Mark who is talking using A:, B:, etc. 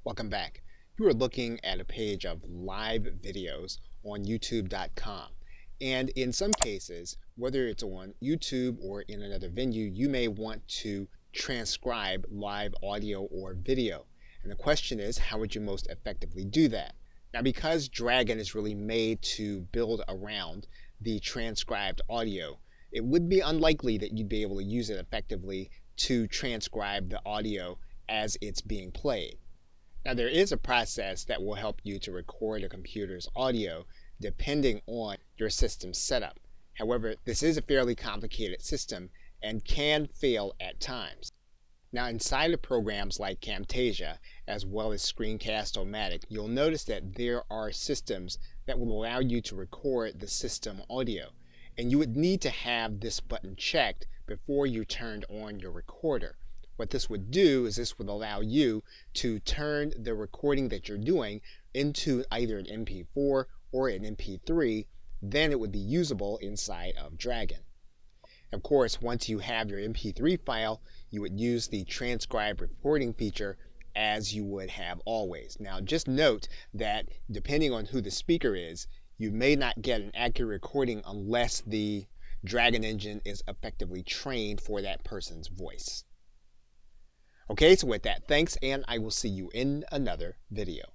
A: Welcome back. You are looking at a page of live videos on youtube.com. And in some cases, whether it's on YouTube or in another venue, you may want to transcribe live audio or video. And the question is, how would you most effectively do that? Now, because Dragon is really made to build around the transcribed audio, it would be unlikely that you'd be able to use it effectively to transcribe the audio as it's being played. Now, there is a process that will help you to record a computer's audio depending on your system setup. However, this is a fairly complicated system and can fail at times. Now, inside of programs like Camtasia, as well as Screencast-O-Matic, you'll notice that there are systems that will allow you to record the system audio. And you would need to have this button checked before you turned on your recorder. What this would do is this would allow you to turn the recording that you're doing into either an MP4 or an MP3. Then it would be usable inside of Dragon. Of course, once you have your MP3 file, you would use the transcribe recording feature as you would have always. Now, just note that depending on who the speaker is, you may not get an accurate recording unless the Dragon engine is effectively trained for that person's voice. Okay, so with that, thanks, and I will see you in another video.